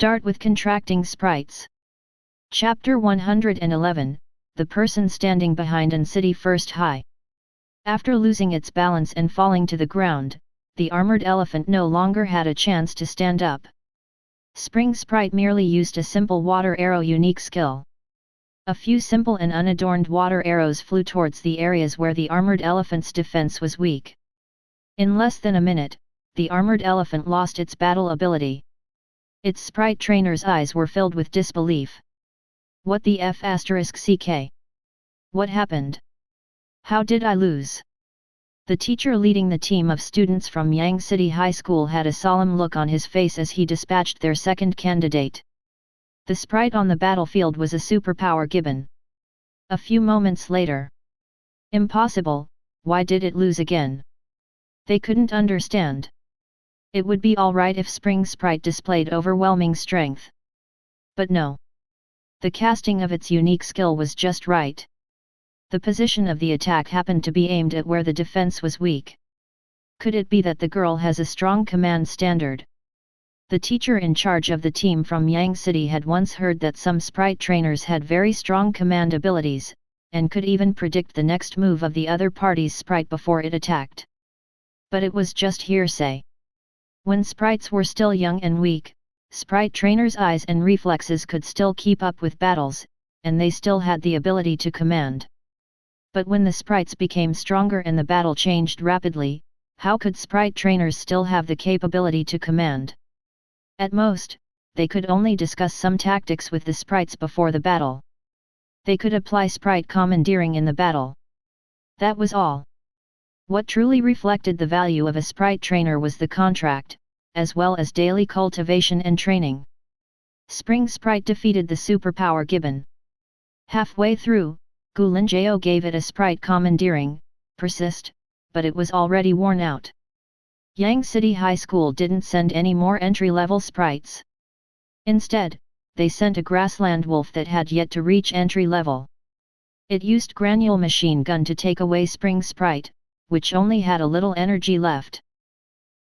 Start with contracting sprites. Chapter 111, The person standing behind in City First High. After losing its balance and falling to the ground, the armored elephant no longer had a chance to stand up. Spring Sprite merely used a simple water arrow unique skill. A few simple and unadorned water arrows flew towards the areas where the armored elephant's defense was weak. In less than a minute, the armored elephant lost its battle ability. Its sprite trainer's eyes were filled with disbelief. What the f***ck? What happened? How did I lose? The teacher leading the team of students from Yang City High School had a solemn look on his face as he dispatched their second candidate. The sprite on the battlefield was a superpower gibbon. A few moments later. Impossible, why did it lose again? They couldn't understand. It would be alright if Spring Sprite displayed overwhelming strength. But no. The casting of its unique skill was just right. The position of the attack happened to be aimed at where the defense was weak. Could it be that the girl has a strong command standard? The teacher in charge of the team from Yang City had once heard that some sprite trainers had very strong command abilities, and could even predict the next move of the other party's sprite before it attacked. But it was just hearsay. When sprites were still young and weak, sprite trainers' eyes and reflexes could still keep up with battles, and they still had the ability to command. But when the sprites became stronger and the battle changed rapidly, how could sprite trainers still have the capability to command? At most, they could only discuss some tactics with the sprites before the battle. They could apply sprite commandeering in the battle. That was all. What truly reflected the value of a sprite trainer was the contract, as well as daily cultivation and training. Spring Sprite defeated the superpower gibbon. Halfway through, Gulinjao gave it a sprite commandeering, persist, but it was already worn out. Yang City High School didn't send any more entry-level sprites. Instead, they sent a grassland wolf that had yet to reach entry level. It used granule machine gun to take away Spring Sprite, which only had a little energy left.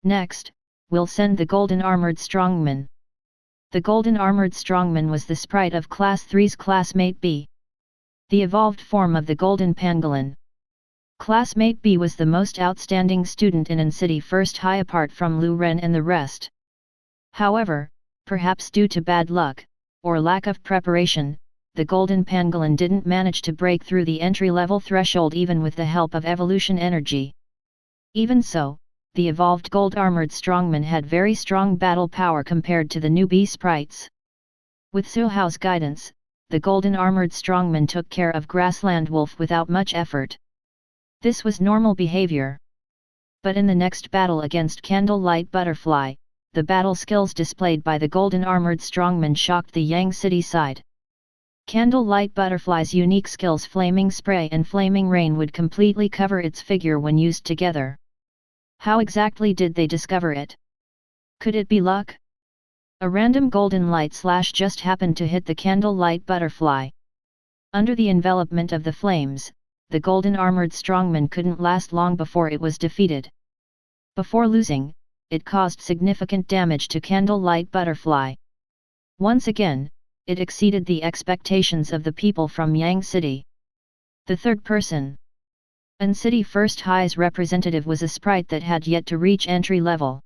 Next, we'll send the Golden Armored Strongman. The Golden Armored Strongman was the sprite of Class 3's Classmate B. The evolved form of the Golden Pangolin. Classmate B was the most outstanding student in City First High apart from Lu Ren and the rest. However, perhaps due to bad luck, or lack of preparation, the Golden Pangolin didn't manage to break through the entry-level threshold even with the help of evolution energy. Even so, the evolved Gold Armored Strongman had very strong battle power compared to the newbie sprites. With Su Hao's guidance, the Golden Armored Strongman took care of Grassland Wolf without much effort. This was normal behavior. But in the next battle against Candlelight Butterfly, the battle skills displayed by the Golden Armored Strongman shocked the Yang City side. Candlelight Butterfly's unique skills Flaming Spray and Flaming Rain would completely cover its figure when used together. How exactly did they discover it? Could it be luck? A random golden light slash just happened to hit the Candlelight Butterfly. Under the envelopment of the flames, the Golden Armored Strongman couldn't last long before it was defeated. Before losing, it caused significant damage to Candlelight Butterfly. Once again, it exceeded the expectations of the people from Yang City. The third person. An City First High's representative was a sprite that had yet to reach entry level.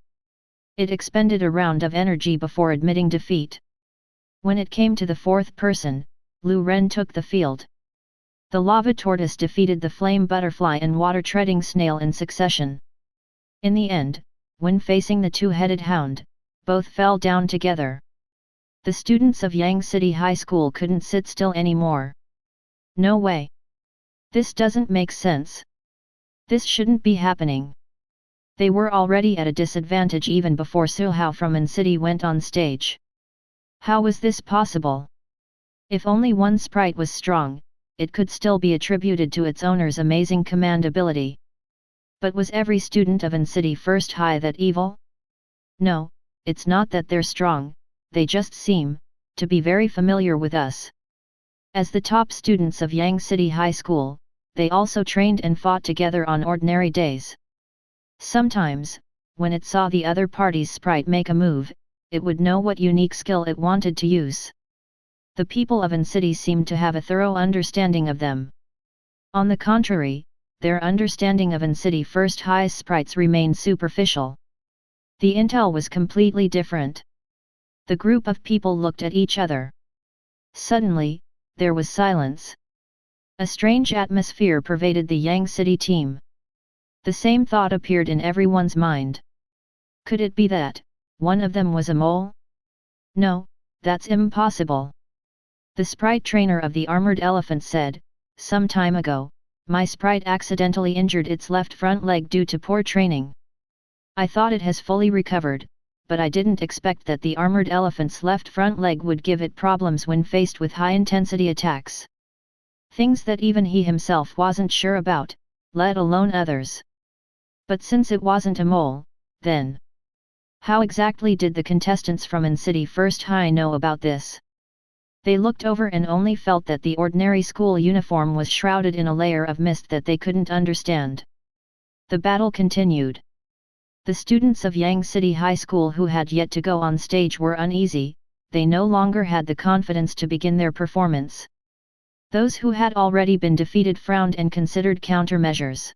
It expended a round of energy before admitting defeat. When it came to the fourth person, Lu Ren took the field. The lava tortoise defeated the flame butterfly and water-treading snail in succession. In the end, when facing the two-headed hound, both fell down together. The students of Yang City High School couldn't sit still anymore. No way. This doesn't make sense. This shouldn't be happening. They were already at a disadvantage even before Su Hao from An City went on stage. How was this possible? If only one sprite was strong, it could still be attributed to its owner's amazing command ability. But was every student of An City First High that evil? No, it's not that they're strong, they just seem to be very familiar with us. As the top students of Yang City High School, they also trained and fought together on ordinary days. Sometimes, when it saw the other party's sprite make a move, it would know what unique skill it wanted to use. The people of an city seemed to have a thorough understanding of them. On the contrary, their understanding of an city first high's sprites remained superficial. The intel was completely different. The group of people looked at each other. Suddenly, there was silence. A strange atmosphere pervaded the Yang City team. The same thought appeared in everyone's mind. Could it be that one of them was a mole? No, that's impossible. The sprite trainer of the armored elephant said, "Some time ago, my sprite accidentally injured its left front leg due to poor training. I thought it has fully recovered, but I didn't expect that the armored elephant's left front leg would give it problems when faced with high-intensity attacks. Things that even he himself wasn't sure about, let alone others. But since it wasn't a mole, then how exactly did the contestants from an city first high know about this?" They looked over and only felt that the ordinary school uniform was shrouded in a layer of mist that they couldn't understand. The battle continued. The students of Yang City High School who had yet to go on stage were uneasy, they no longer had the confidence to begin their performance. Those who had already been defeated frowned and considered countermeasures.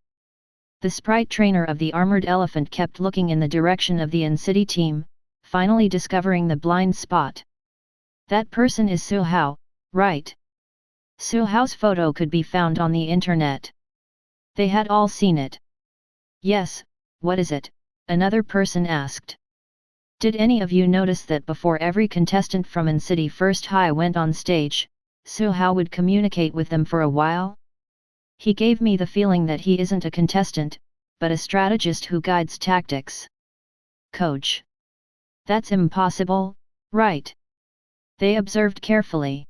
The sprite trainer of the armored elephant kept looking in the direction of the An City team, finally discovering the blind spot. "That person is Su Hao, right?" Su Hao's photo could be found on the internet. They had all seen it. "Yes, what is it?" another person asked. "Did any of you notice that before every contestant from An City First High went on stage, Su Hao would communicate with them for a while? He gave me the feeling that he isn't a contestant, but a strategist who guides tactics." "Coach. That's impossible, right?" They observed carefully.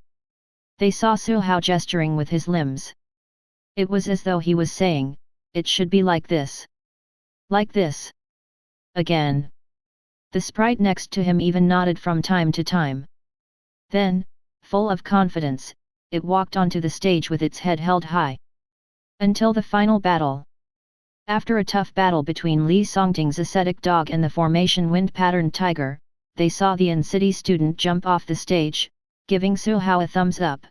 They saw Su Hao gesturing with his limbs. It was as though he was saying, "It should be like this. Like this." Again. The sprite next to him even nodded from time to time. Then, full of confidence, it walked onto the stage with its head held high. Until the final battle. After a tough battle between Li Songting's ascetic dog and the formation wind-patterned tiger, they saw the An City student jump off the stage, giving Su Hao a thumbs up.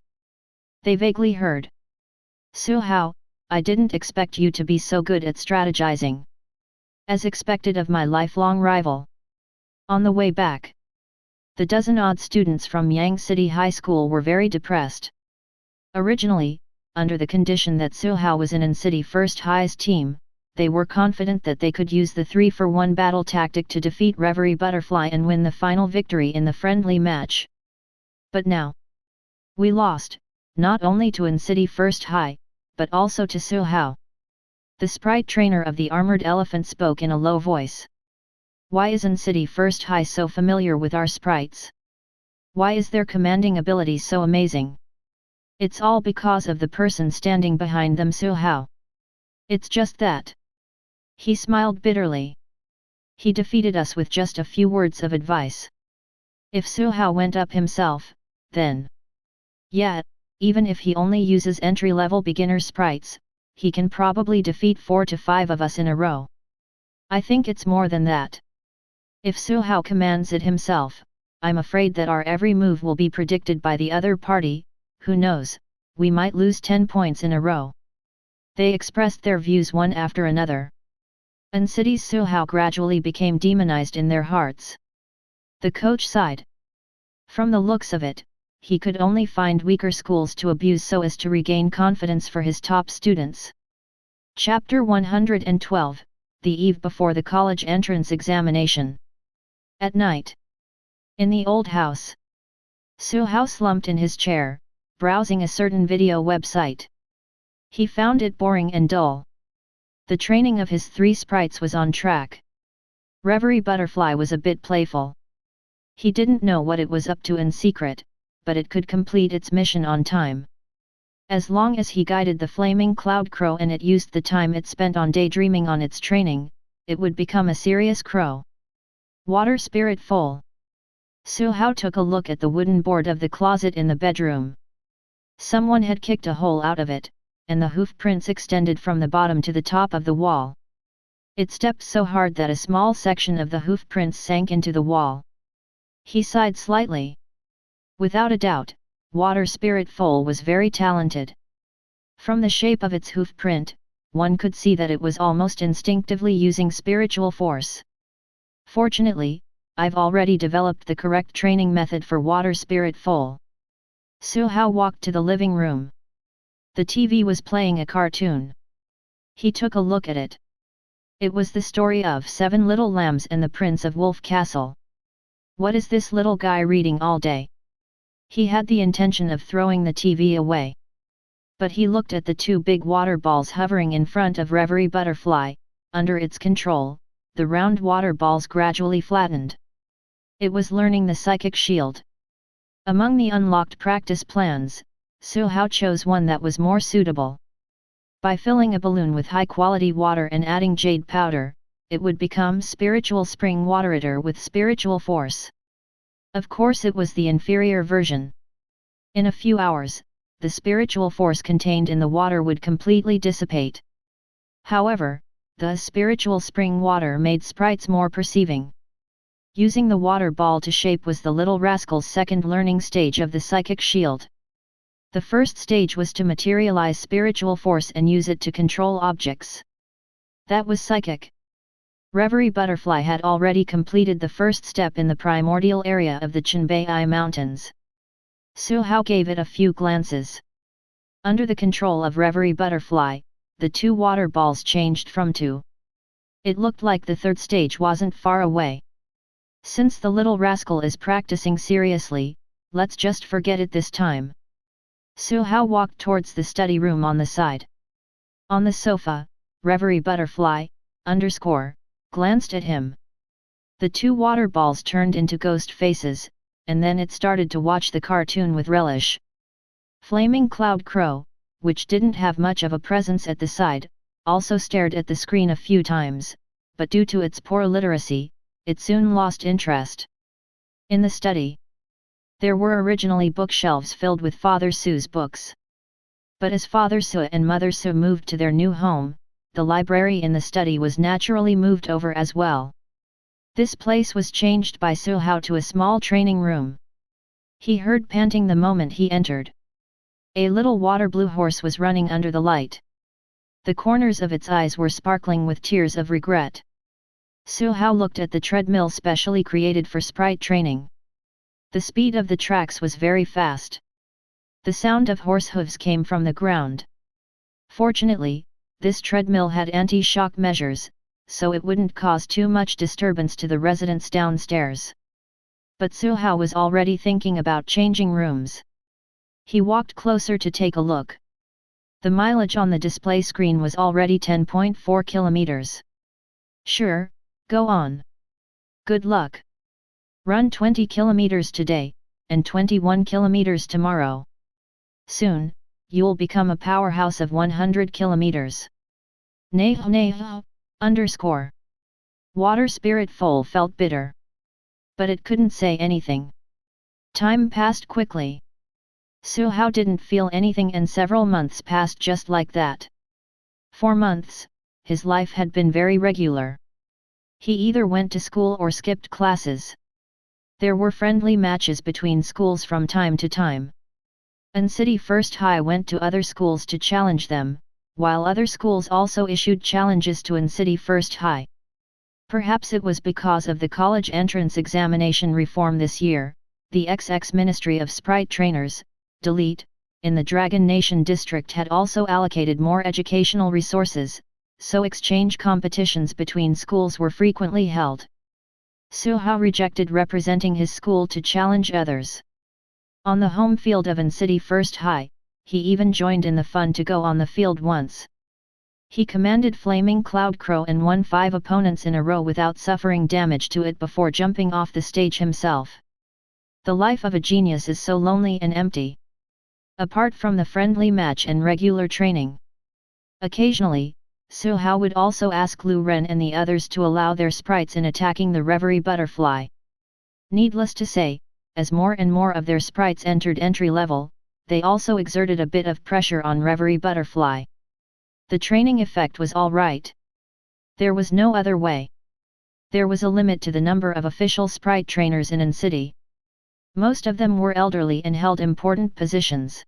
They vaguely heard, "Su Hao, I didn't expect you to be so good at strategizing. As expected of my lifelong rival." On the way back, the dozen-odd students from Yang City High School were very depressed. Originally, under the condition that Su Hao was in An City First High's team, they were confident that they could use the 3-for-1 battle tactic to defeat Reverie Butterfly and win the final victory in the friendly match. But now, we lost, not only to An City First High, but also to Su Hao. The sprite trainer of the armored elephant spoke in a low voice. "Why is An City First High so familiar with our sprites? Why is their commanding ability so amazing? It's all because of the person standing behind them, Su Hao. It's just that." He smiled bitterly. "He defeated us with just a few words of advice. If Su Hao went up himself, then... yeah, even if he only uses entry-level beginner sprites, he can probably defeat 4 to 5 of us in a row. I think it's more than that. If Su Hao commands it himself, I'm afraid that our every move will be predicted by the other party. Who knows, we might lose 10 points in a row." They expressed their views one after another. An City's Su Hao gradually became demonized in their hearts. The coach sighed. From the looks of it, he could only find weaker schools to abuse so as to regain confidence for his top students. Chapter 112, The Eve before the college entrance examination. At night. In the old house. Su Hao slumped in his chair, browsing a certain video website. He found it boring and dull. The training of his 3 sprites was on track. Reverie Butterfly was a bit playful. He didn't know what it was up to in secret, but it could complete its mission on time. As long as he guided the flaming cloud crow and it used the time it spent on daydreaming on its training, it would become a serious crow. Water spirit full. Su Hao took a look at the wooden board of the closet in the bedroom. Someone had kicked a hole out of it, and the hoof prints extended from the bottom to the top of the wall. It stepped so hard that a small section of the hoof prints sank into the wall. He sighed slightly. Without a doubt, Water Spirit Foal was very talented. From the shape of its hoof print, one could see that it was almost instinctively using spiritual force. Fortunately, I've already developed the correct training method for Water Spirit Foal. Su Hao walked to the living room. The TV was playing a cartoon. He took a look at it. It was the story of 7 Little Lambs and the Prince of Wolf Castle. What is this little guy reading all day? He had the intention of throwing the TV away. But he looked at the 2 big water balls hovering in front of Reverie Butterfly. Under its control, the round water balls gradually flattened. It was learning the psychic shield. Among the unlocked practice plans, Su Hao chose one that was more suitable. By filling a balloon with high-quality water and adding jade powder, it would become Spiritual Spring Waterator with spiritual force. Of course it was the inferior version. In a few hours, the spiritual force contained in the water would completely dissipate. However, the spiritual spring water made Sprites more perceiving. Using the water ball to shape was the little rascal's second learning stage of the psychic shield. The first stage was to materialize spiritual force and use it to control objects. That was psychic. Reverie Butterfly had already completed the first step in the primordial area of the Chenbei Mountains. Su Hao gave it a few glances. Under the control of Reverie Butterfly, the 2 water balls changed from 2. It looked like the third stage wasn't far away. Since the little rascal is practicing seriously, let's just forget it this time. Su Hao walked towards the study room on the side. On the sofa, Reverie Butterfly, glanced at him. The 2 water balls turned into ghost faces, and then it started to watch the cartoon with relish. Flaming Cloud Crow, which didn't have much of a presence at the side, also stared at the screen a few times, but due to its poor literacy, it soon lost interest. In the study, there were originally bookshelves filled with Father Su's books. But as Father Su and Mother Su moved to their new home, the library in the study was naturally moved over as well. This place was changed by Su Hao to a small training room. He heard panting the moment he entered. A little water blue horse was running under the light. The corners of its eyes were sparkling with tears of regret. Su Hao looked at the treadmill specially created for sprite training. The speed of the tracks was very fast. The sound of horse hooves came from the ground. Fortunately, this treadmill had anti-shock measures, so it wouldn't cause too much disturbance to the residents downstairs. But Su Hao was already thinking about changing rooms. He walked closer to take a look. The mileage on the display screen was already 10.4 kilometers. Sure, go on. Good luck. Run 20 kilometers today, and 21 kilometers tomorrow. Soon, you'll become a powerhouse of 100 kilometers. Water Spirit Foal felt bitter. But it couldn't say anything. Time passed quickly. Su Hao didn't feel anything and several months passed just like that. For months, his life had been very regular. He either went to school or skipped classes. There were friendly matches between schools from time to time. And City First High went to other schools to challenge them, while other schools also issued challenges to City First High. Perhaps it was because of the college entrance examination reform this year, the XX Ministry of Sprite Trainers, Delete, in the Dragon Nation district had also allocated more educational resources, so exchange competitions between schools were frequently held. Su Hao rejected representing his school to challenge others. On the home field of City First High, he even joined in the fun to go on the field once. He commanded Flaming Cloud Crow and won 5 opponents in a row without suffering damage to it before jumping off the stage himself. The life of a genius is so lonely and empty. Apart from the friendly match and regular training. Occasionally, Su Hao would also ask Lu Ren and the others to allow their sprites in attacking the Reverie Butterfly. Needless to say, as more and more of their sprites entered entry level, they also exerted a bit of pressure on Reverie Butterfly. The training effect was alright. There was no other way. There was a limit to the number of official sprite trainers in an city. Most of them were elderly and held important positions.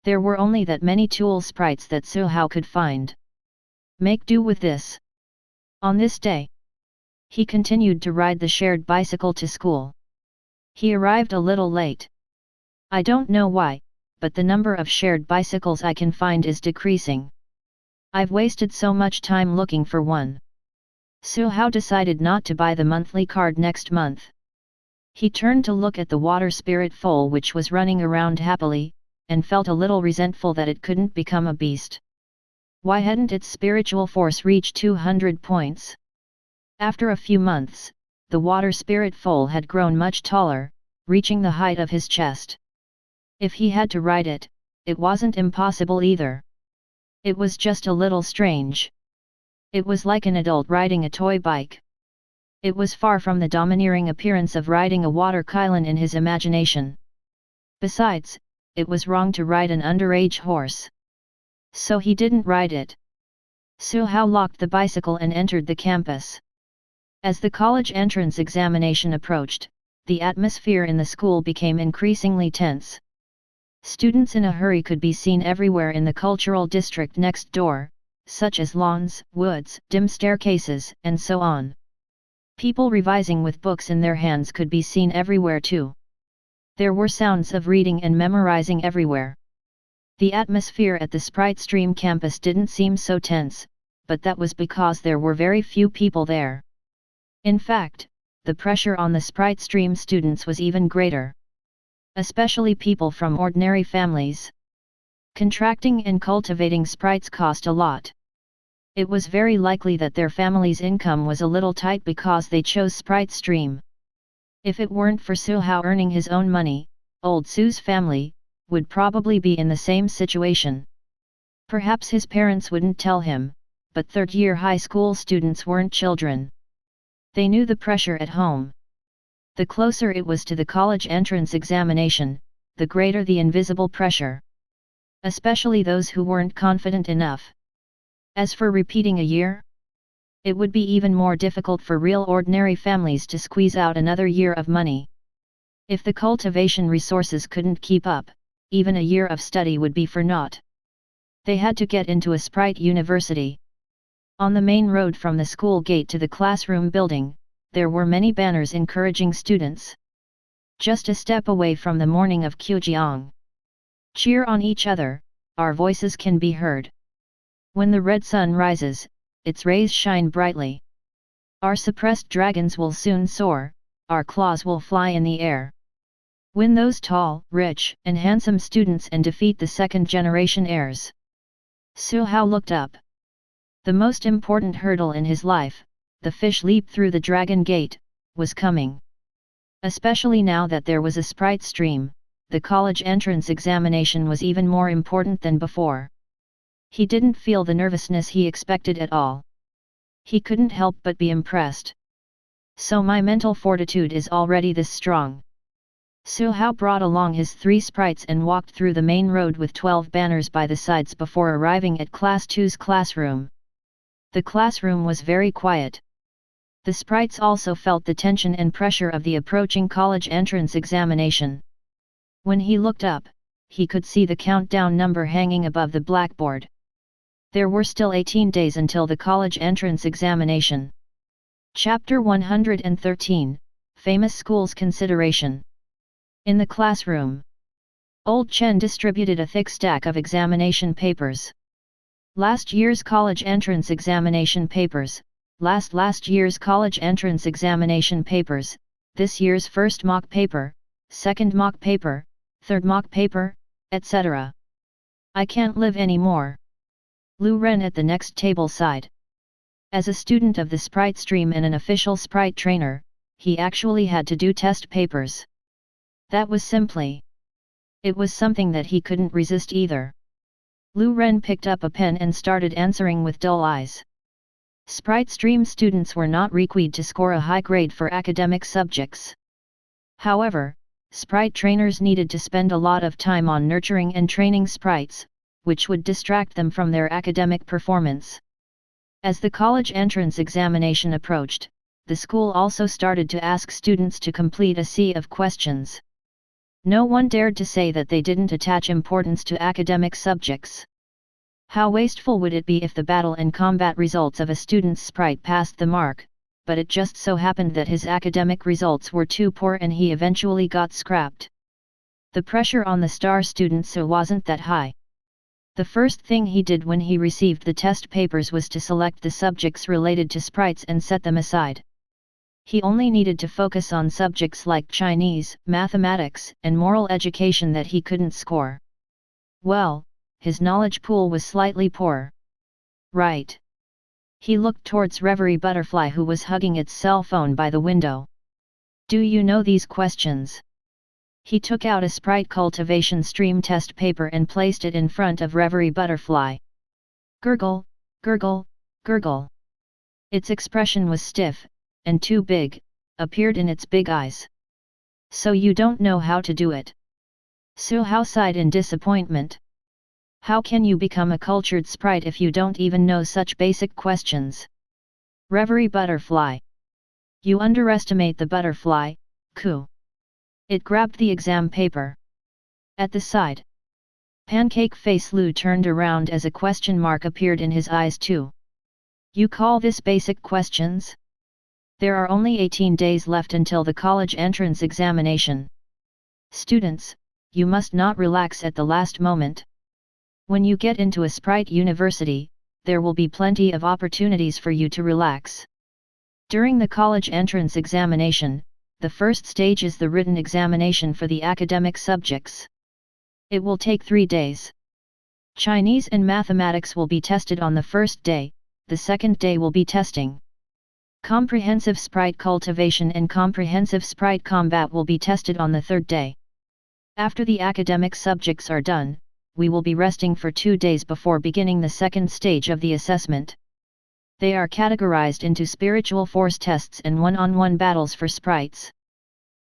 There were only that many tool sprites that Su Hao could find. Make do with this. On this day, he continued to ride the shared bicycle to school. He arrived a little late. I don't know why, but the number of shared bicycles I can find is decreasing. I've wasted so much time looking for one. Su Hao decided not to buy the monthly card next month. He turned to look at the water spirit foal which was running around happily, and felt a little resentful that it couldn't become a beast. Why hadn't its spiritual force reached 200 points? After a few months, the water spirit foal had grown much taller, reaching the height of his chest. If he had to ride it, it wasn't impossible either. It was just a little strange. It was like an adult riding a toy bike. It was far from the domineering appearance of riding a water kylon in his imagination. Besides, it was wrong to ride an underage horse. So he didn't ride it. Su Hao locked the bicycle and entered the campus. As the college entrance examination approached, the atmosphere in the school became increasingly tense. Students in a hurry could be seen everywhere in the cultural district next door, such as lawns, woods, dim staircases, and so on. People revising with books in their hands could be seen everywhere too. There were sounds of reading and memorizing everywhere. The atmosphere at the Sprite Stream campus didn't seem so tense, but that was because there were very few people there. In fact, the pressure on the Sprite Stream students was even greater. Especially people from ordinary families. Contracting and cultivating sprites cost a lot. It was very likely that their family's income was a little tight because they chose Sprite Stream. If it weren't for Su Hao earning his own money, old Su's family would probably be in the same situation. Perhaps his parents wouldn't tell him, but third-year high school students weren't children. They knew the pressure at home. The closer it was to the college entrance examination, the greater the invisible pressure. Especially those who weren't confident enough. As for repeating a year, it would be even more difficult for real ordinary families to squeeze out another year of money. If the cultivation resources couldn't keep up, even a year of study would be for naught. They had to get into a Sprite university. On the main road from the school gate to the classroom building, there were many banners encouraging students. Just a step away from the morning of Qujiang. Cheer on each other, our voices can be heard. When the red sun rises, its rays shine brightly. Our suppressed dragons will soon soar, our claws will fly in the air. Win those tall, rich, and handsome students and defeat the second-generation heirs. Su Hao looked up. The most important hurdle in his life, the fish leap through the dragon gate, was coming. Especially now that there was a Sprite Stream, the college entrance examination was even more important than before. He didn't feel the nervousness he expected at all. He couldn't help but be impressed. So my mental fortitude is already this strong. Su Hao brought along his 3 sprites and walked through the main road with 12 banners by the sides before arriving at Class 2's classroom. The classroom was very quiet. The sprites also felt the tension and pressure of the approaching college entrance examination. When he looked up, he could see the countdown number hanging above the blackboard. There were still 18 days until the college entrance examination. Chapter 113, Famous Schools Consideration. In the classroom, Old Chen distributed a thick stack of examination papers. Last year's college entrance examination papers, last year's college entrance examination papers, this year's first mock paper, second mock paper, third mock paper, etc. I can't live anymore. Lu Ren at the next table sighed. As a student of the Sprite Stream and an official Sprite trainer, he actually had to do test papers. That was simply. It was something that he couldn't resist either. Lu Ren picked up a pen and started answering with dull eyes. Sprite Stream students were not required to score a high grade for academic subjects. However, Sprite trainers needed to spend a lot of time on nurturing and training sprites, which would distract them from their academic performance. As the college entrance examination approached, the school also started to ask students to complete a sea of questions. No one dared to say that they didn't attach importance to academic subjects. How wasteful would it be if the battle and combat results of a student's sprite passed the mark, but it just so happened that his academic results were too poor and he eventually got scrapped. The pressure on the star student so wasn't that high. The first thing he did when he received the test papers was to select the subjects related to sprites and set them aside. He only needed to focus on subjects like Chinese, mathematics, and moral education that he couldn't score. Well, his knowledge pool was slightly poor. Right. He looked towards Reverie Butterfly, who was hugging its cell phone by the window. Do you know these questions? He took out a sprite cultivation stream test paper and placed it in front of Reverie Butterfly. Gurgle, gurgle, gurgle. Its expression was stiff, and too big, appeared in its big eyes. So you don't know how to do it? Su Hao sighed in disappointment. How can you become a cultured sprite if you don't even know such basic questions? Reverie Butterfly. You underestimate the butterfly, Ku. It grabbed the exam paper. At the side. Pancake Face Lu turned around as a question mark appeared in his eyes too. You call this basic questions? There are only 18 days left until the college entrance examination. Students, you must not relax at the last moment. When you get into a Sprite university, there will be plenty of opportunities for you to relax. During the college entrance examination, the first stage is the written examination for the academic subjects. It will take 3 days. Chinese and mathematics will be tested on the first day, the second day will be testing. Comprehensive sprite cultivation and comprehensive sprite combat will be tested on the third day. After the academic subjects are done, we will be resting for 2 days before beginning the second stage of the assessment. They are categorized into spiritual force tests and one-on-one battles for sprites.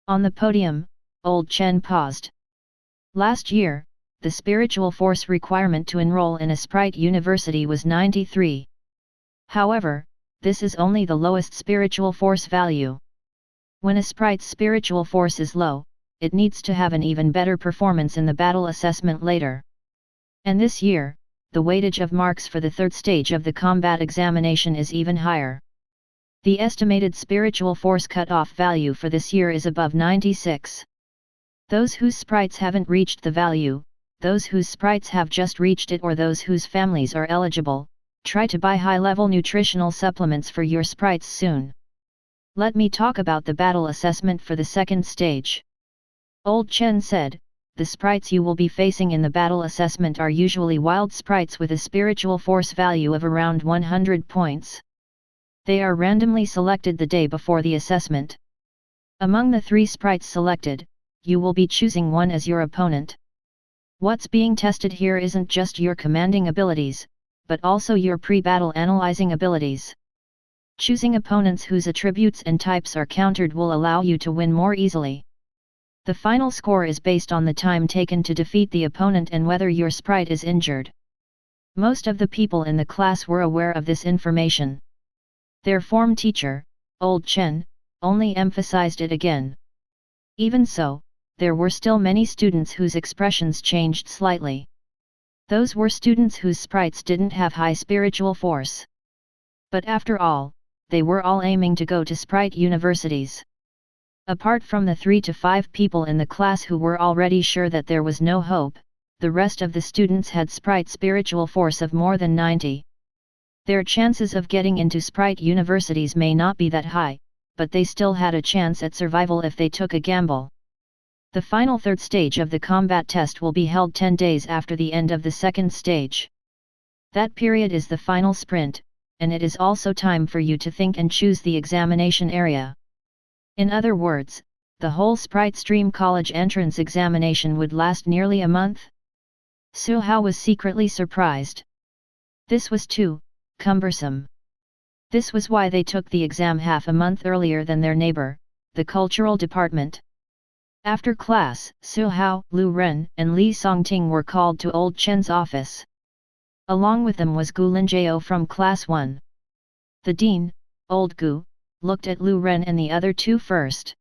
On the podium, Old Chen paused. Last year, the spiritual force requirement to enroll in a sprite university was 93. However, this is only the lowest spiritual force value. When a sprite's spiritual force is low, it needs to have an even better performance in the battle assessment later. And this year, the weightage of marks for the third stage of the combat examination is even higher. The estimated spiritual force cutoff value for this year is above 96. Those whose sprites haven't reached the value, those whose sprites have just reached it, or those whose families are eligible, try to buy high-level nutritional supplements for your sprites soon. Let me talk about the battle assessment for the second stage. Old Chen said, the sprites you will be facing in the battle assessment are usually wild sprites with a spiritual force value of around 100 points. They are randomly selected the day before the assessment. Among the 3 sprites selected, you will be choosing one as your opponent. What's being tested here isn't just your commanding abilities, but also your pre-battle analyzing abilities. Choosing opponents whose attributes and types are countered will allow you to win more easily. The final score is based on the time taken to defeat the opponent and whether your sprite is injured. Most of the people in the class were aware of this information. Their form teacher, Old Chen, only emphasized it again. Even so, there were still many students whose expressions changed slightly. Those were students whose sprites didn't have high spiritual force. But after all, they were all aiming to go to sprite universities. Apart from the 3 to 5 people in the class who were already sure that there was no hope, the rest of the students had sprite spiritual force of more than 90. Their chances of getting into sprite universities may not be that high, but they still had a chance at survival if they took a gamble. The final third stage of the combat test will be held 10 days after the end of the second stage. That period is the final sprint, and it is also time for you to think and choose the examination area. In other words, the whole Sprite Stream College entrance examination would last nearly a month? Su Hao was secretly surprised. This was too cumbersome. This was why they took the exam half a month earlier than their neighbor, the cultural department. After class, Su Hao, Lu Ren, and Li Songting were called to Old Chen's office. Along with them was Gu Linjiao from Class 1. The dean, Old Gu, looked at Lu Ren and the other 2 first.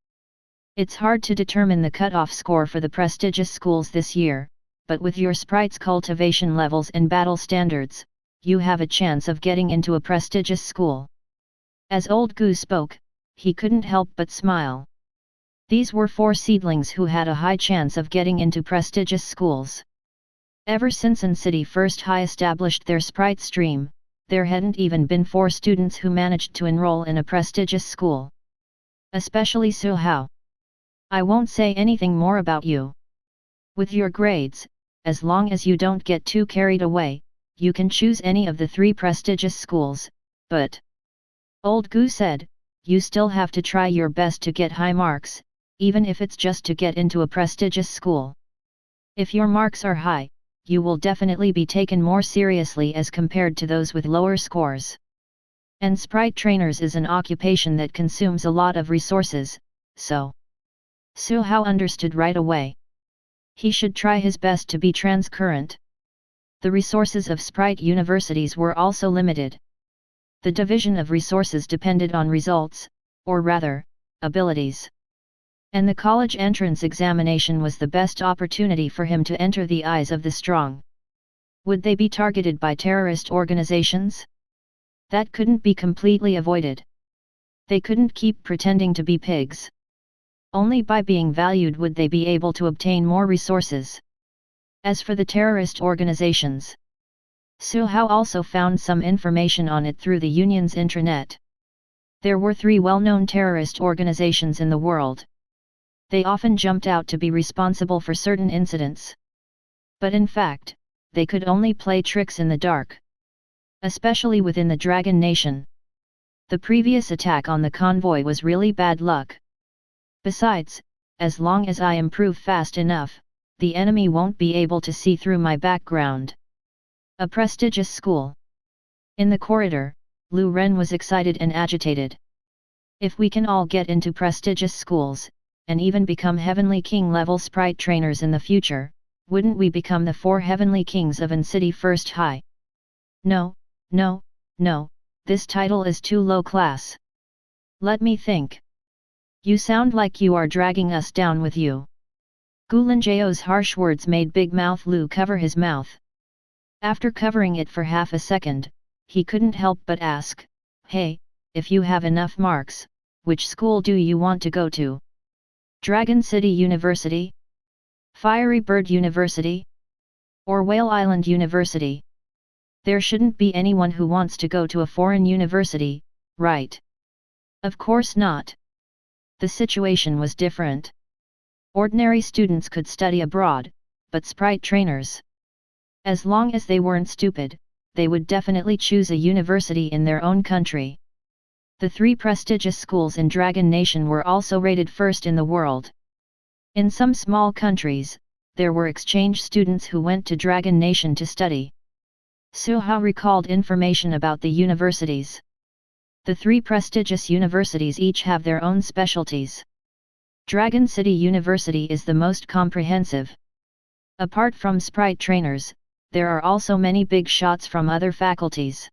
It's hard to determine the cutoff score for the prestigious schools this year, but with your Sprites cultivation levels and battle standards, you have a chance of getting into a prestigious school. As Old Goo spoke, he couldn't help but smile. These were 4 seedlings who had a high chance of getting into prestigious schools. Ever since An City First High established their Sprite stream, there hadn't even been 4 students who managed to enroll in a prestigious school. Especially Su Hao. I won't say anything more about you. With your grades, as long as you don't get too carried away, you can choose any of the 3 prestigious schools, but Old Goo said, you still have to try your best to get high marks, even if it's just to get into a prestigious school. If your marks are high, you will definitely be taken more seriously as compared to those with lower scores. And Sprite trainers is an occupation that consumes a lot of resources, so Su Hao understood right away. He should try his best to be transparent. The resources of Sprite universities were also limited. The division of resources depended on results, or rather, abilities. And the college entrance examination was the best opportunity for him to enter the eyes of the strong. Would they be targeted by terrorist organizations? That couldn't be completely avoided. They couldn't keep pretending to be pigs. Only by being valued would they be able to obtain more resources. As for the terrorist organizations, Su Hao also found some information on it through the Union's intranet. There were 3 well-known terrorist organizations in the world. They often jumped out to be responsible for certain incidents. But in fact, they could only play tricks in the dark. Especially within the Dragon Nation. The previous attack on the convoy was really bad luck. Besides, as long as I improve fast enough, the enemy won't be able to see through my background. A prestigious school. In the corridor, Lu Ren was excited and agitated. If we can all get into prestigious schools, and even become Heavenly King level Sprite trainers in the future, wouldn't we become the 4 Heavenly Kings of An City First High? No, no, no, this title is too low class. Let me think. You sound like you are dragging us down with you. Gulinjao's harsh words made Big Mouth Lu cover his mouth. After covering it for half a second, he couldn't help but ask, hey, if you have enough marks, which school do you want to go to? Dragon City University? Fiery Bird University? Or Whale Island University? There shouldn't be anyone who wants to go to a foreign university, right? Of course not. The situation was different. Ordinary students could study abroad, but Sprite trainers, as long as they weren't stupid, they would definitely choose a university in their own country. The 3 prestigious schools in Dragon Nation were also rated first in the world. In some small countries, there were exchange students who went to Dragon Nation to study. Su Hao recalled information about the universities. The 3 prestigious universities each have their own specialties. Dragon City University is the most comprehensive. Apart from Sprite trainers, there are also many big shots from other faculties.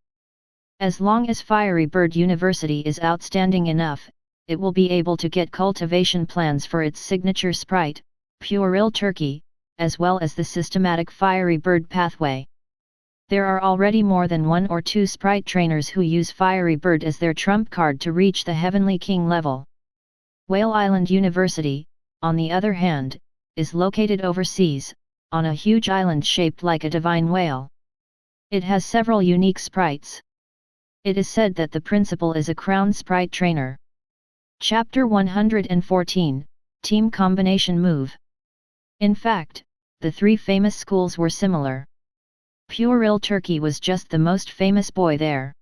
As long as Fiery Bird University is outstanding enough, it will be able to get cultivation plans for its signature Sprite, Purell Turkey, as well as the systematic Fiery Bird pathway. There are already more than 1 or 2 Sprite trainers who use Fiery Bird as their trump card to reach the Heavenly King level. Whale Island University, on the other hand, is located overseas, on a huge island shaped like a divine whale. It has several unique sprites. It is said that the principal is a crown Sprite trainer. Chapter 114, Team Combination Move. In fact, the 3 famous schools were similar. Purell Turkey was just the most famous boy there.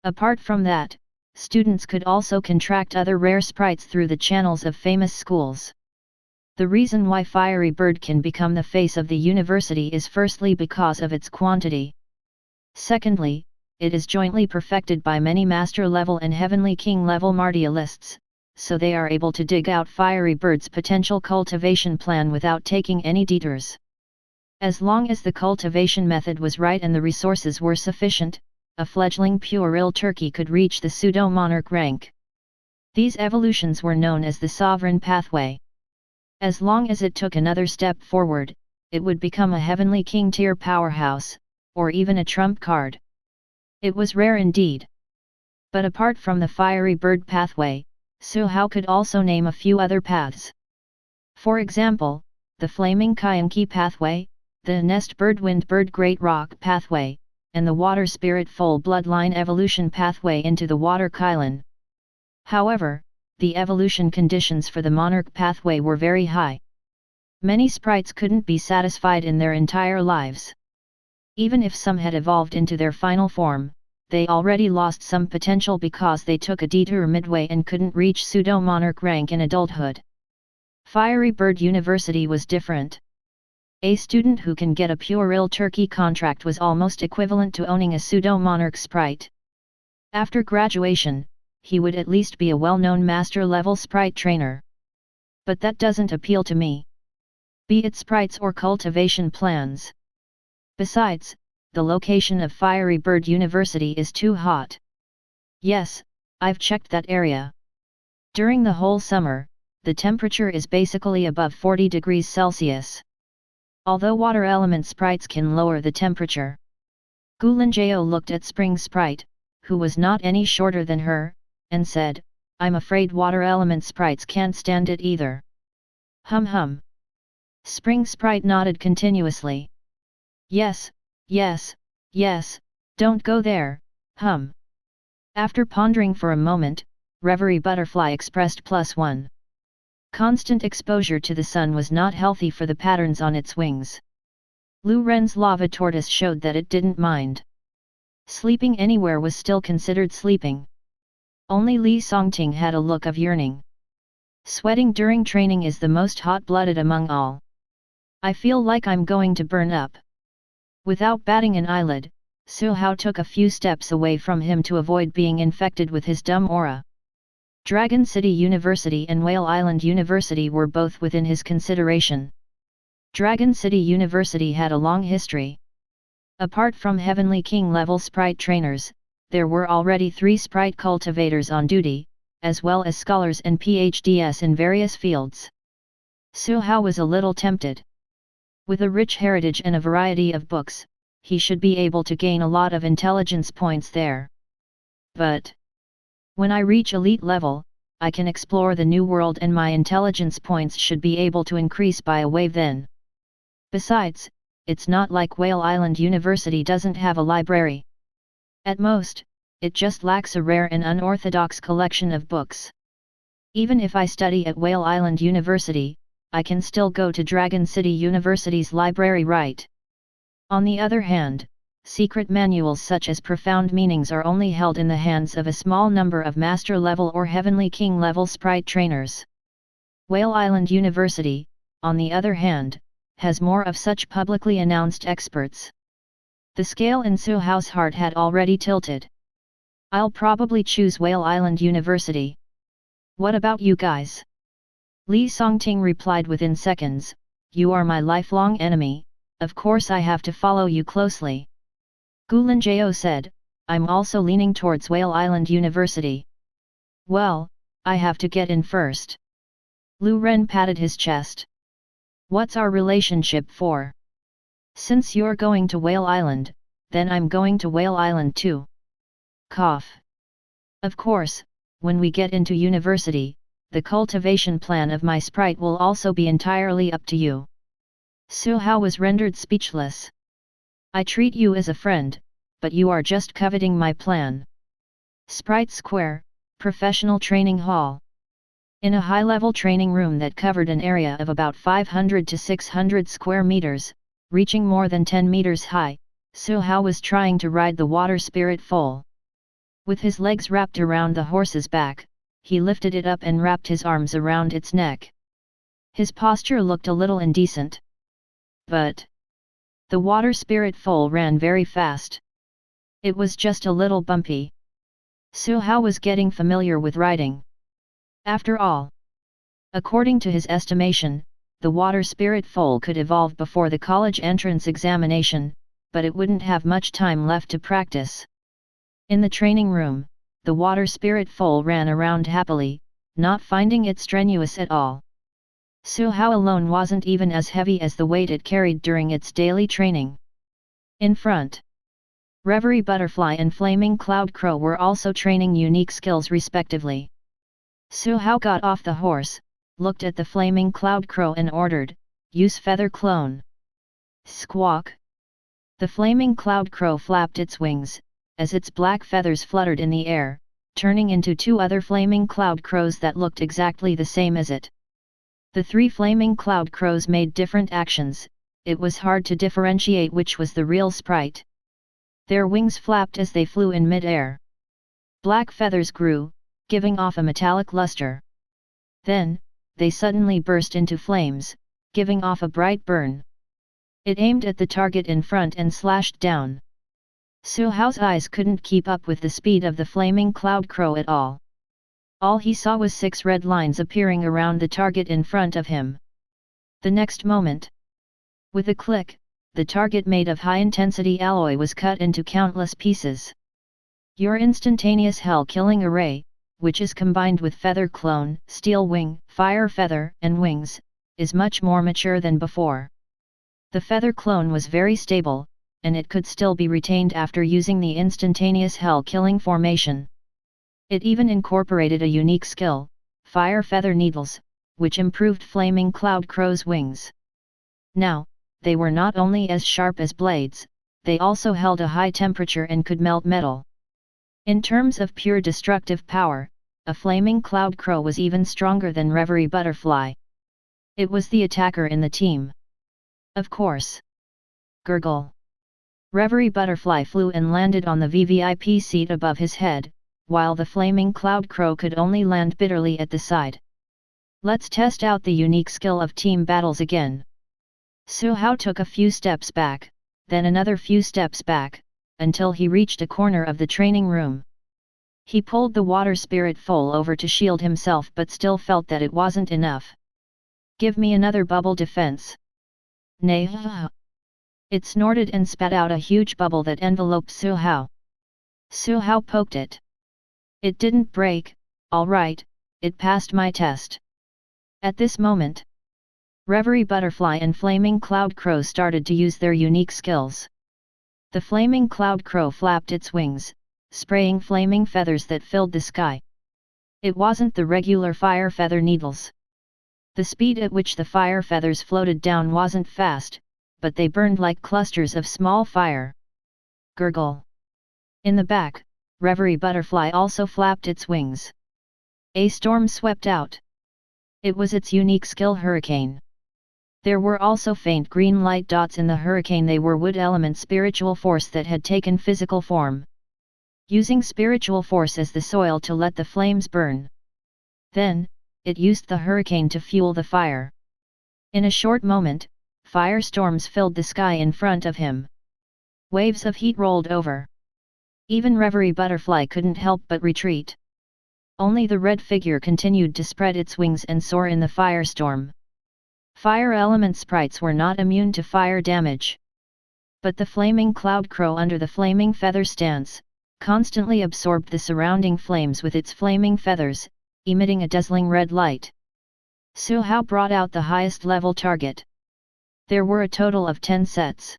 Apart from that, students could also contract other rare sprites through the channels of famous schools. The reason why Fiery Bird can become the face of the university is firstly because of its quantity. Secondly, it is jointly perfected by many Master level and Heavenly King level martialists, so they are able to dig out Fiery Bird's potential cultivation plan without taking any detours. As long as the cultivation method was right and the resources were sufficient, a fledgling Purell Turkey could reach the pseudo-monarch rank. These evolutions were known as the sovereign pathway. As long as it took another step forward, it would become a heavenly king tier powerhouse, or even a trump card. It was rare indeed. But apart from the fiery bird pathway, Su Hao could also name a few other paths. For example, the flaming Kyanki pathway, the nest bird wind bird great rock pathway, and the water spirit full bloodline evolution pathway into the water Kylan. However, the evolution conditions for the monarch pathway were very high. Many sprites couldn't be satisfied in their entire lives. Even if some had evolved into their final form, they already lost some potential because they took a detour midway and couldn't reach pseudo-monarch rank in adulthood. Fiery Bird University was different. A student who can get a pure ill turkey contract was almost equivalent to owning a pseudo-monarch sprite. After graduation, he would at least be a well-known master-level sprite trainer. But that doesn't appeal to me. Be it sprites or cultivation plans. Besides, the location of Fiery Bird University is too hot. Yes, I've checked that area. During the whole summer, the temperature is basically above 40 degrees Celsius. Although water element sprites can lower the temperature. Gulinjao looked at Spring Sprite, who was not any shorter than her, and said, "I'm afraid water element sprites can't stand it either." Hum hum. Spring Sprite nodded continuously. Yes, yes, yes, don't go there, hum. After pondering for a moment, Reverie Butterfly expressed +1. Constant exposure to the sun was not healthy for the patterns on its wings. Lu Ren's lava tortoise showed that it didn't mind. Sleeping anywhere was still considered sleeping. Only Li Songting had a look of yearning. Sweating during training is the most hot-blooded among all. I feel like I'm going to burn up. Without batting an eyelid, Su Hao took a few steps away from him to avoid being infected with his dumb aura. Dragon City University and Whale Island University were both within his consideration. Dragon City University had a long history. Apart from Heavenly King level sprite trainers, there were already 3 sprite cultivators on duty, as well as scholars and PhDs in various fields. Su Hao was a little tempted. With a rich heritage and a variety of books, he should be able to gain a lot of intelligence points there. But when I reach elite level, I can explore the new world and my intelligence points should be able to increase by a wave then. Besides, it's not like Whale Island University doesn't have a library. At most, it just lacks a rare and unorthodox collection of books. Even if I study at Whale Island University, I can still go to Dragon City University's library, right? On the other hand, secret manuals such as Profound Meanings are only held in the hands of a small number of master-level or Heavenly King-level sprite trainers. Whale Island University, on the other hand, has more of such publicly announced experts. The scale in Su Hao's heart had already tilted. I'll probably choose Whale Island University. What about you guys? Li Songting replied within seconds, "You are my lifelong enemy, of course I have to follow you closely." Gulinjao said, "I'm also leaning towards Whale Island University." "Well, I have to get in first." Lu Ren patted his chest. "What's our relationship for? Since you're going to Whale Island, then I'm going to Whale Island too." Cough. "Of course, when we get into university, the cultivation plan of my sprite will also be entirely up to you." Su Hao was rendered speechless. "I treat you as a friend, but you are just coveting my plan." Sprite Square, Professional Training Hall. In a high-level training room that covered an area of about 500 to 600 square meters, reaching more than 10 meters high, Su Hao was trying to ride the water spirit foal. With his legs wrapped around the horse's back, he lifted it up and wrapped his arms around its neck. His posture looked a little indecent. But the water spirit foal ran very fast. It was just a little bumpy. Su Hao was getting familiar with riding. After all, according to his estimation, the water spirit foal could evolve before the college entrance examination, but it wouldn't have much time left to practice. In the training room, the water spirit foal ran around happily, not finding it strenuous at all. Su Hao alone wasn't even as heavy as the weight it carried during its daily training. In front, Reverie Butterfly and Flaming Cloud Crow were also training unique skills respectively. Su Hao got off the horse, looked at the Flaming Cloud Crow and ordered, "Use Feather Clone." Squawk! The Flaming Cloud Crow flapped its wings, as its black feathers fluttered in the air, turning into two other Flaming Cloud Crows that looked exactly the same as it. The three Flaming Cloud Crows made different actions, it was hard to differentiate which was the real sprite. Their wings flapped as they flew in mid-air. Black feathers grew, giving off a metallic luster. Then, they suddenly burst into flames, giving off a bright burn. It aimed at the target in front and slashed down. Su Hao's eyes couldn't keep up with the speed of the Flaming Cloud Crow at all. All he saw was 6 red lines appearing around the target in front of him. The next moment, with a click, the target made of high-intensity alloy was cut into countless pieces. Your instantaneous hell-killing array, which is combined with Feather Clone, Steel Wing, Fire Feather, and Wings, is much more mature than before. The Feather Clone was very stable, and it could still be retained after using the instantaneous hell-killing formation. It even incorporated a unique skill, Fire Feather Needles, which improved Flaming Cloud Crow's wings. Now, they were not only as sharp as blades, they also held a high temperature and could melt metal. In terms of pure destructive power, a Flaming Cloud Crow was even stronger than Reverie Butterfly. It was the attacker in the team. Of course. Gurgle. Reverie Butterfly flew and landed on the VVIP seat above his head, while the Flaming Cloud Crow could only land bitterly at the side. Let's test out the unique skill of team battles again. Su Hao took a few steps back, then another few steps back, until he reached a corner of the training room. He pulled the water spirit foal over to shield himself but still felt that it wasn't enough. "Give me another bubble defense." "Nay." It snorted and spat out a huge bubble that enveloped Su Hao. Su Hao poked it. "It didn't break, all right, it passed my test." At this moment, Reverie Butterfly and Flaming Cloud Crow started to use their unique skills. The Flaming Cloud Crow flapped its wings, spraying flaming feathers that filled the sky. It wasn't the regular fire feather needles. The speed at which the fire feathers floated down wasn't fast, but they burned like clusters of small fire. Gurgle. In the back, Reverie Butterfly also flapped its wings. A storm swept out. It was its unique skill hurricane. There were also faint green light dots in the hurricane. They were wood element spiritual force that had taken physical form. Using spiritual force as the soil to let the flames burn. Then, it used the hurricane to fuel the fire. In a short moment, firestorms filled the sky in front of him. Waves of heat rolled over. Even Reverie Butterfly couldn't help but retreat. Only the red figure continued to spread its wings and soar in the firestorm. Fire element sprites were not immune to fire damage. But the Flaming Cloud Crow under the flaming feather stance, constantly absorbed the surrounding flames with its flaming feathers, emitting a dazzling red light. Su Hao brought out the highest level target. There were a total of 10 sets.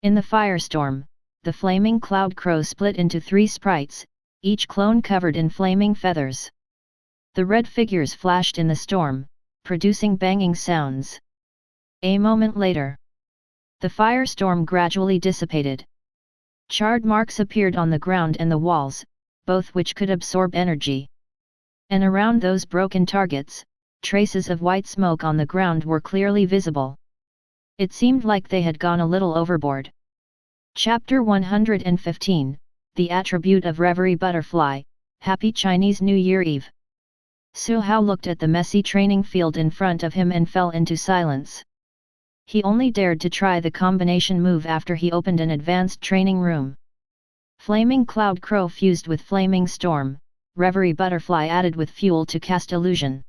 In the firestorm, the Flaming Cloud Crow split into 3 sprites, each clone covered in flaming feathers. The red figures flashed in the storm, producing banging sounds. A moment later, the firestorm gradually dissipated. Charred marks appeared on the ground and the walls, both which could absorb energy. And around those broken targets, traces of white smoke on the ground were clearly visible. It seemed like they had gone a little overboard. Chapter 115, The Attribute of Reverie Butterfly, Happy Chinese New Year Eve. Su Hao looked at the messy training field in front of him and fell into silence. He only dared to try the combination move after he opened an advanced training room. Flaming Cloud Crow fused with Flaming Storm, Reverie Butterfly added with Fuel to cast Illusion.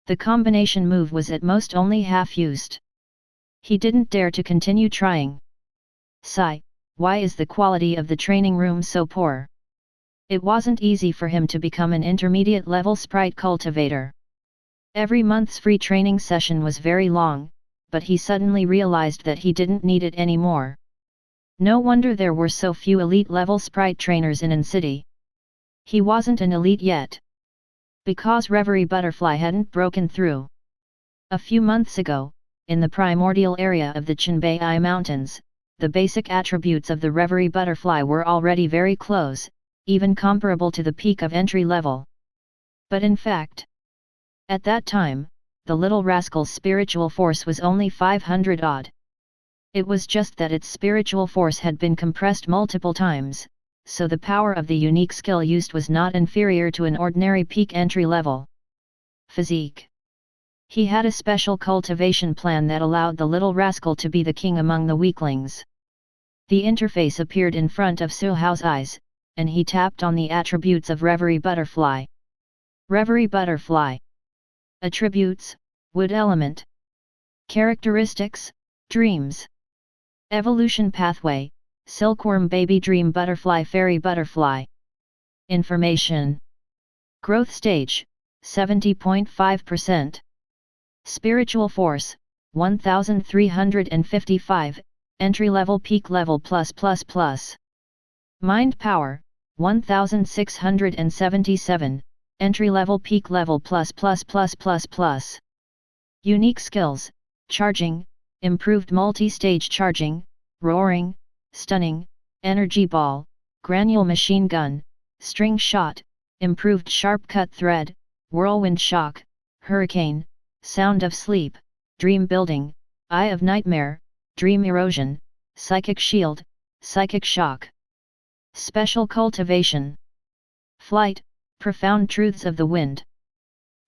The combination move was at most only half used. He didn't dare to continue trying. Sigh, why is the quality of the training room so poor? It wasn't easy for him to become an intermediate level sprite cultivator. Every month's free training session was very long, but he suddenly realized that he didn't need it anymore. No wonder there were so few elite level sprite trainers in City. He wasn't an elite yet, because Reverie Butterfly hadn't broken through. A few months ago, in the primordial area of the Chinbai Mountains, the basic attributes of the Reverie Butterfly were already very close, even comparable to the peak of entry level. But in fact, at that time, the little rascal's spiritual force was only 500 odd. It was just that its spiritual force had been compressed multiple times, so the power of the unique skill used was not inferior to an ordinary peak entry level. Physique. He had a special cultivation plan that allowed the little rascal to be the king among the weaklings. The interface appeared in front of Su Hao's eyes, and he tapped on the attributes of Reverie Butterfly. Reverie Butterfly. Attributes: Wood element. Characteristics: Dreams. Evolution pathway: Silkworm baby dream butterfly fairy butterfly. Information. Growth stage: 70.5%. Spiritual force: 1355, entry level peak level +++. Mind power: 1677, entry level peak level +++++. Unique skills: charging, improved multi-stage charging, roaring, stunning, energy ball, granule machine gun, string shot, improved sharp cut thread, whirlwind shock, hurricane, sound of sleep, dream building, eye of nightmare, dream erosion, psychic shield, psychic shock. Special cultivation. Flight, profound truths of the wind.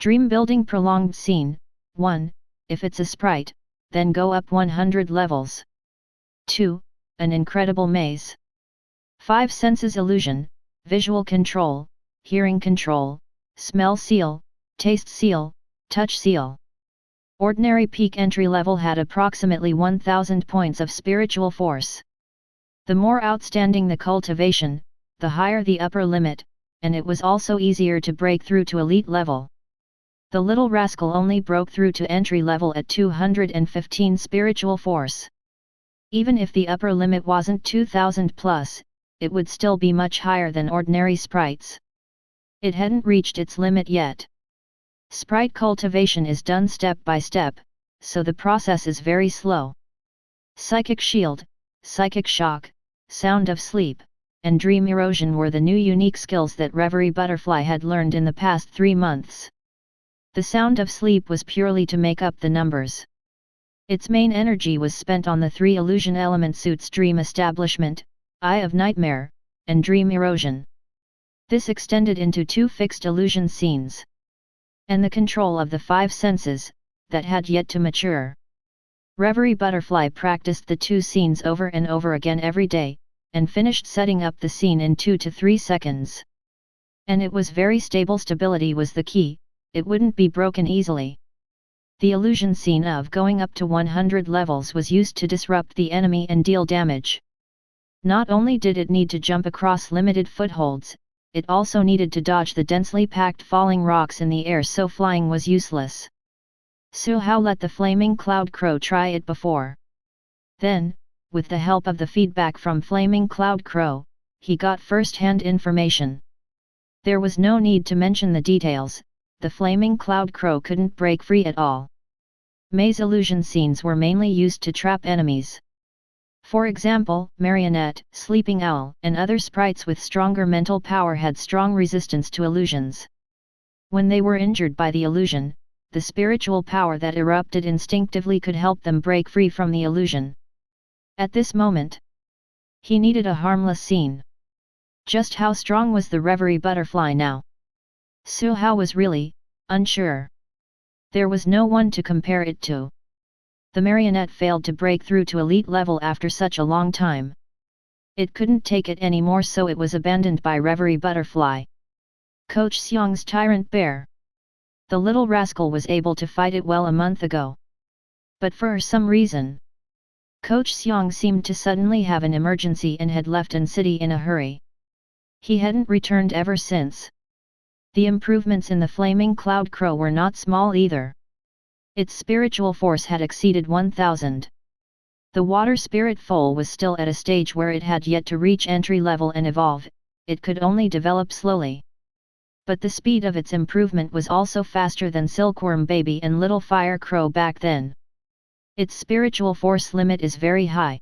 Dream building prolonged scene: 1. If it's a sprite, then go up 100 levels. 2. An incredible maze. 5 senses illusion: visual control, hearing control, smell seal, taste seal, touch seal. Ordinary peak entry level had approximately 1000 points of spiritual force. The more outstanding the cultivation, the higher the upper limit, and it was also easier to break through to elite level. The little rascal only broke through to entry level at 215 spiritual force. Even if the upper limit wasn't 2000 plus, it would still be much higher than ordinary sprites. It hadn't reached its limit yet. Sprite cultivation is done step by step, so the process is very slow. Psychic shield, psychic shock, sound of sleep, and dream erosion were the new unique skills that Reverie Butterfly had learned in the past 3 months. The sound of sleep was purely to make up the numbers. Its main energy was spent on the 3 illusion element suits: dream establishment, eye of nightmare, and dream erosion. This extended into 2 fixed illusion scenes, and the control of the 5 senses, that had yet to mature. Reverie Butterfly practiced the 2 scenes over and over again every day, and finished setting up the scene in 2 to 3 seconds. And it was very stable. Stability was the key, it wouldn't be broken easily. The illusion scene of going up to 100 levels was used to disrupt the enemy and deal damage. Not only did it need to jump across limited footholds, it also needed to dodge the densely packed falling rocks in the air, so flying was useless. Su Hao let the flaming cloud crow try it before. Then, with the help of the feedback from flaming cloud crow, he got first-hand information. There was no need to mention the details, the flaming cloud crow couldn't break free at all. Maze illusion scenes were mainly used to trap enemies. For example, Marionette, Sleeping Owl, and other sprites with stronger mental power had strong resistance to illusions. When they were injured by the illusion, the spiritual power that erupted instinctively could help them break free from the illusion. At this moment, he needed a harmless scene. Just how strong was the Reverie Butterfly now? Su Hao was really unsure. There was no one to compare it to. The Marionette failed to break through to elite level after such a long time. It couldn't take it anymore, so it was abandoned by Reverie Butterfly. Coach Xiang's Tyrant Bear. The little rascal was able to fight it well a month ago. But for some reason, Coach Xiang seemed to suddenly have an emergency and had left City in a hurry. He hadn't returned ever since. The improvements in the flaming cloud crow were not small either. Its spiritual force had exceeded 1,000. The water spirit foal was still at a stage where it had yet to reach entry level and evolve, it could only develop slowly. But the speed of its improvement was also faster than Silkworm Baby and Little Fire Crow back then. Its spiritual force limit is very high.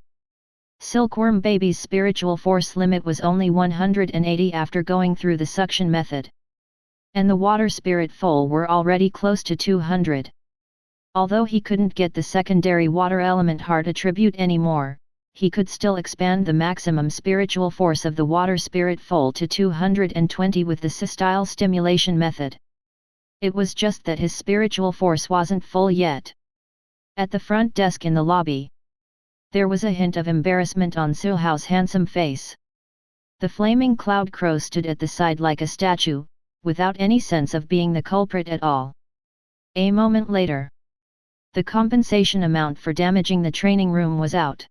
Silkworm Baby's spiritual force limit was only 180 after going through the suction method. And the water spirit foal were already close to 200. Although he couldn't get the secondary water element heart attribute anymore, he could still expand the maximum spiritual force of the water spirit foal to 220 with the systile stimulation method. It was just that his spiritual force wasn't full yet. At the front desk in the lobby, there was a hint of embarrassment on Su Hao's handsome face. The flaming cloud crow stood at the side like a statue, without any sense of being the culprit at all. A moment later, the compensation amount for damaging the training room was out.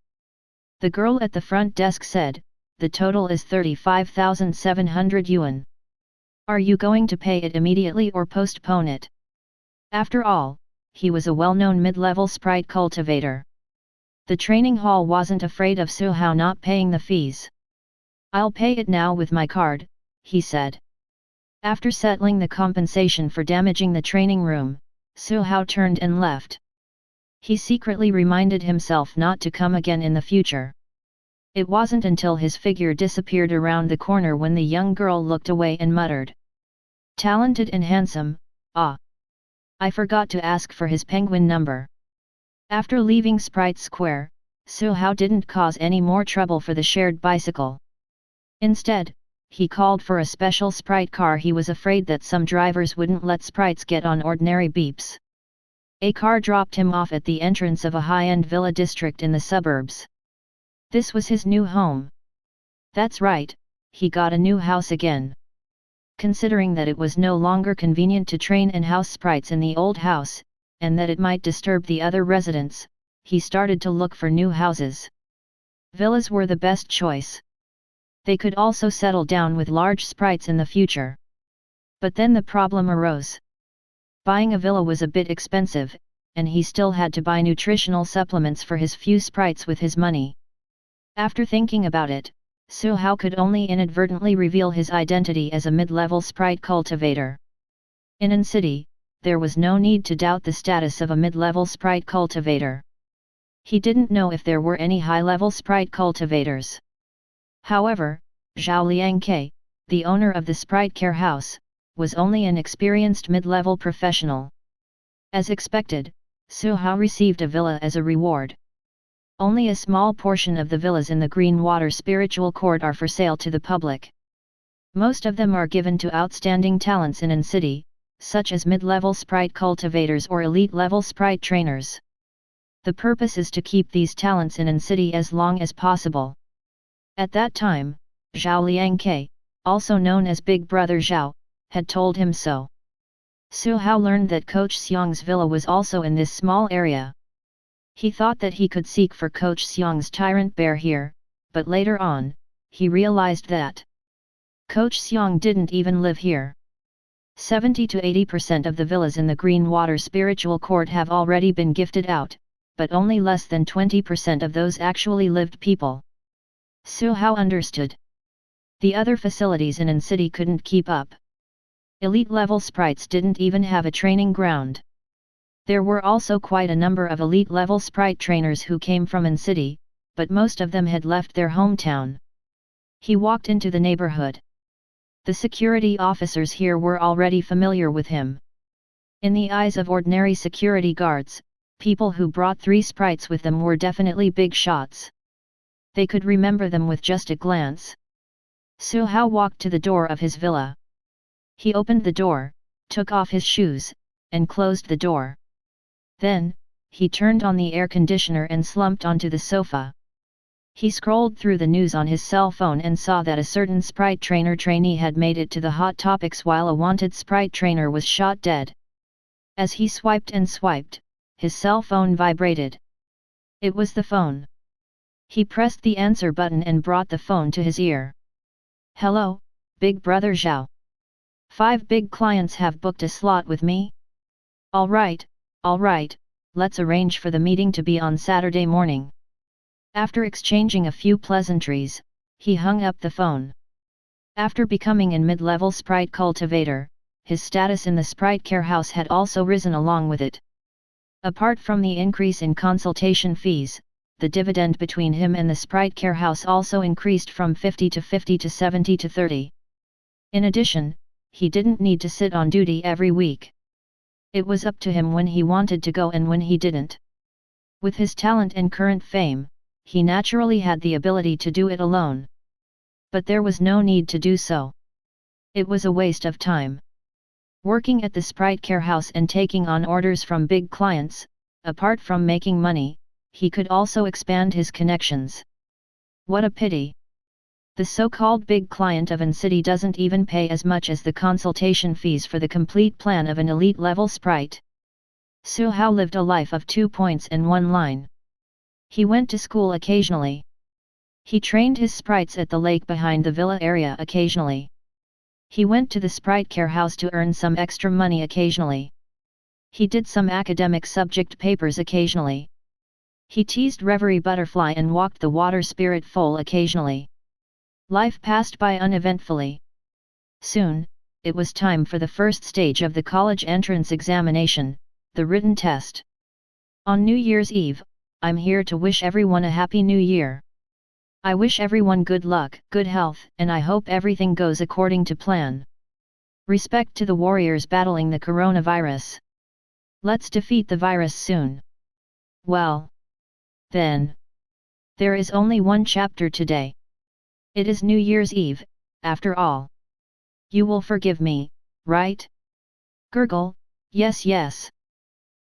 The girl at the front desk said, "The total is 35,700 yuan. Are you going to pay it immediately or postpone it?" After all, he was a well-known mid-level sprite cultivator. The training hall wasn't afraid of Su Hao not paying the fees. "I'll pay it now with my card," he said. After settling the compensation for damaging the training room, Su Hao turned and left. He secretly reminded himself not to come again in the future. It wasn't until his figure disappeared around the corner when the young girl looked away and muttered, "Talented and handsome, ah. I forgot to ask for his penguin number." After leaving Sprite Square, Su Hao didn't cause any more trouble for the shared bicycle. Instead, he called for a special Sprite car. He was afraid that some drivers wouldn't let Sprites get on ordinary beeps. A car dropped him off at the entrance of a high-end villa district in the suburbs. This was his new home. That's right, he got a new house again. Considering that it was no longer convenient to train and house sprites in the old house, and that it might disturb the other residents, he started to look for new houses. Villas were the best choice. They could also settle down with large sprites in the future. But then the problem arose. Buying a villa was a bit expensive, and he still had to buy nutritional supplements for his few sprites with his money. After thinking about it, Su Hao could only inadvertently reveal his identity as a mid-level sprite cultivator. In An City, there was no need to doubt the status of a mid-level sprite cultivator. He didn't know if there were any high-level sprite cultivators. However, Zhao Liangke, the owner of the Sprite Care House, was only an experienced mid-level professional. As expected, Su Hao received a villa as a reward. Only a small portion of the villas in the Green Water Spiritual Court are for sale to the public. Most of them are given to outstanding talents in An City, such as mid-level sprite cultivators or elite-level sprite trainers. The purpose is to keep these talents in An City as long as possible. At that time, Zhao Liangke, also known as Big Brother Zhao, had told him so. Su Hao learned that Coach Xiang's villa was also in this small area. He thought that he could seek for Coach Xiang's tyrant bear here, but later on, he realized that Coach Xiang didn't even live here. 70 to 80% of the villas in the Green Water Spiritual Court have already been gifted out, but only less than 20% of those actually lived people. Su Hao understood. The other facilities in An City couldn't keep up. Elite-level sprites didn't even have a training ground. There were also quite a number of elite-level sprite trainers who came from An City, but most of them had left their hometown. He walked into the neighborhood. The security officers here were already familiar with him. In the eyes of ordinary security guards, people who brought 3 sprites with them were definitely big shots. They could remember them with just a glance. Su Hao walked to the door of his villa. He opened the door, took off his shoes, and closed the door. Then, he turned on the air conditioner and slumped onto the sofa. He scrolled through the news on his cell phone and saw that a certain sprite trainer trainee had made it to the hot topics while a wanted sprite trainer was shot dead. As he swiped and swiped, his cell phone vibrated. It was the phone. He pressed the answer button and brought the phone to his ear. "Hello, Big Brother Zhao. 5 big clients have booked a slot with me? Alright, let's arrange for the meeting to be on Saturday morning. After exchanging a few pleasantries, he hung up the phone. After becoming an mid-level sprite cultivator, his status in the sprite care house had also risen along with it. Apart from the increase in consultation fees, the dividend between him and the sprite care house also increased from 50 to 50 to 70 to 30. In addition, he didn't need to sit on duty every week. It was up to him when he wanted to go and when he didn't. With his talent and current fame, he naturally had the ability to do it alone. But there was no need to do so. It was a waste of time. Working at the Sprite Care House and taking on orders from big clients, apart from making money, he could also expand his connections. What a pity! The so-called big client of an city doesn't even pay as much as the consultation fees for the complete plan of an elite-level sprite. Su Hao lived a life of 2 points and 1 line. He went to school occasionally. He trained his sprites at the lake behind the villa area occasionally. He went to the Sprite Care House to earn some extra money occasionally. He did some academic subject papers occasionally. He teased Reverie Butterfly and walked the water spirit foal occasionally. Life passed by uneventfully. Soon, it was time for the first stage of the college entrance examination, the written test. On New Year's Eve, I'm here to wish everyone a happy new year. I wish everyone good luck, good health, and I hope everything goes according to plan. Respect to the warriors battling the coronavirus. Let's defeat the virus soon. Well, then. There is only one chapter today. It is New Year's Eve, after all. You will forgive me, right? Gurgle, yes.